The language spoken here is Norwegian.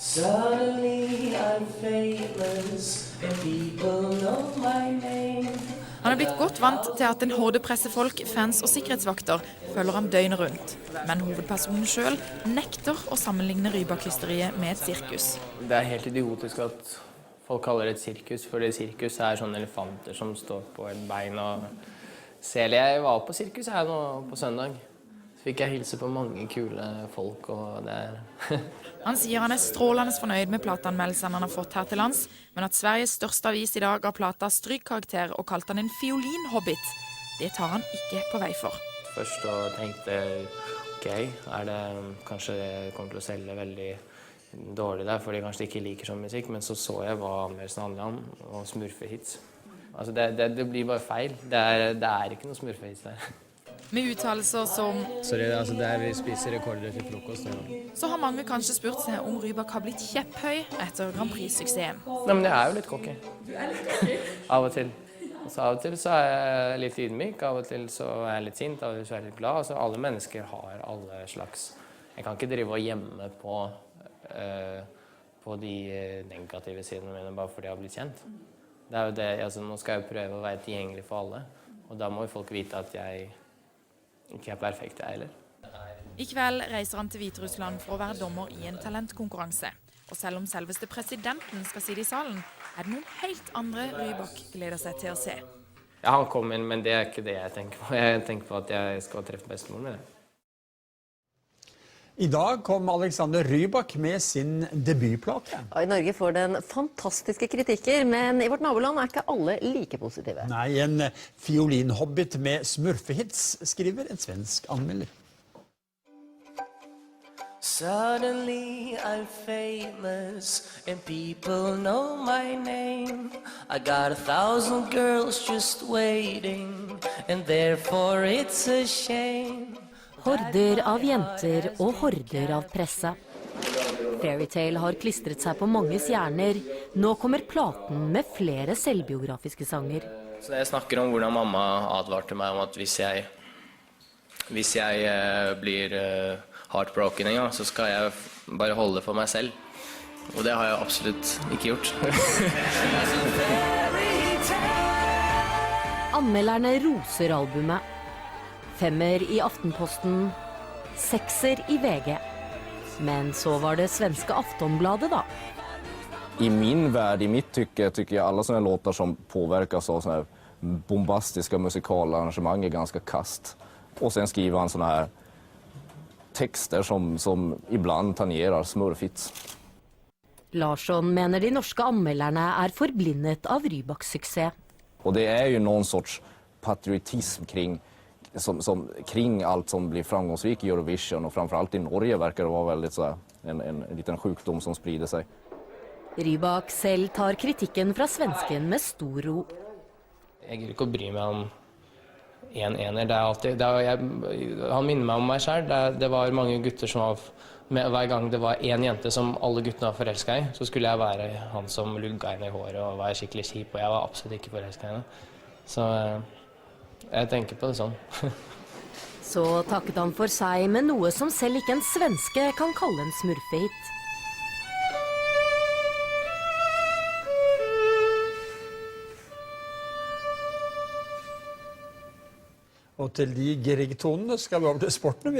Suddenly I'm famous and people know my name. Han er blitt godt vant til at en horde pressefolk, fans og sikkerhetsvakter følger ham døgnet rundt. Men hovedpersonen selv nekter å sammenligne Rybak-hysteriet med et sirkus. Det er helt idiotisk at folk kaller det et sirkus, for det sirkus er sånne elefanter som står på et bein og seler. Jeg var på sirkus her nå på søndag. Så fikk jeg hilse på mange kule folk, og det er... Han sier han er strålende fornøyd med plateanmeldelsen han har fått her til lands, men at Sveriges største avis i dag ga plata strykkarakter og kalte han en fiolinhobbit. Det tar han ikke på vei for. Først så tenkte jeg, ok, kanskje det kommer til å selge veldig dårlig der, fordi kanskje de ikke liker sånn musikk, men så jeg hva anmeldelsen handler om, og smurfehits. Altså det blir bare feil. Det er ikke noe smurfehits der. Med uttalelser som Sorry, altså det er vi spiser rekorder til frokost. Så har mange kanskje spurt seg om Rybak har blitt kjepphøy etter Grand Prix-suksessen. Nei, men jeg er jo litt cocky. Du er litt cocky? Av og til. Av og til så er jeg litt ydmyk, av og til så er jeg litt sint, av og til så er jeg litt glad. Altså, alle mennesker har alle slags... Jeg kan ikke drive og gjemme på de negative sidene mine bare fordi jeg har blitt kjent. Det er jo det, altså nå skal jeg prøve å være tilgjengelig for alle, og da må jo folk vite at jeg ikke er perfekt, jeg heller. I kveld reiser han til Hviterussland for å være dommer i en talentkonkurranse. Og selv om selveste presidenten skal sitte i salen, er det noen helt andre Rybak gleder seg til å se. Ja, han kommer, men det er ikke det jeg tenker på. Jeg tenker på at jeg skal treffe bestemoren min. I dag kom Alexander Rybak med sin debutplate. I Norge får den fantastiske kritikker, men i vårt naboland er ikke alle like positive. Nei, en fiolinhobbit med smurfehits, skriver en svensk anmelder. Suddenly I'm famous and people know my name. I got 1,000 girls just waiting and therefore it's a shame. Horder av jenter og horder av presse. Fairytale har klistret seg på manges hjerner. Nå kommer platen med flere selvbiografiske sanger. Så jeg snakker om hvordan mamma advarte meg om at hvis jeg blir heartbroken en gang, så skal jeg bare holde for meg selv. Og det har jeg absolutt ikke gjort. Anmelderne roser albumet. 5er i Aftenposten, 6er i VG. Men så var det svenske Aftonbladet da. I min värld, i mitt tycker jag alla såna låtar som påverkas av såna här bombastiska musikalarrangemang är ganska kast. Och sen skriver han såna här texter som ibland tangerar smurfhits. Larsson mener de norske anmelderne er forblindet av Rybaks suksess. Och det är ju någon sorts patriotism kring allt som blir framgångsrik i Eurovision, och framförallt i Norge verkar det vara väldigt så en liten sjukdom som sprider sig. Rybak selv tar kritikken fra svensken med stor ro. Jeg gir ikke å bry meg om en ener. Han minner meg om meg selv. Det var mange gutter som var med, hver gang det var en jente som alle guttene var forelsket i, så skulle jeg være han som lugga henne i håret og var skikkelig kjip, og jeg var absolutt ikke forelsket i henne. Så jeg tenker på det sånn. Så takket han for seg med noe som selv ikke en svenske kan kalle en smurfehit. Og til de geregtonene skal vi over til sporten.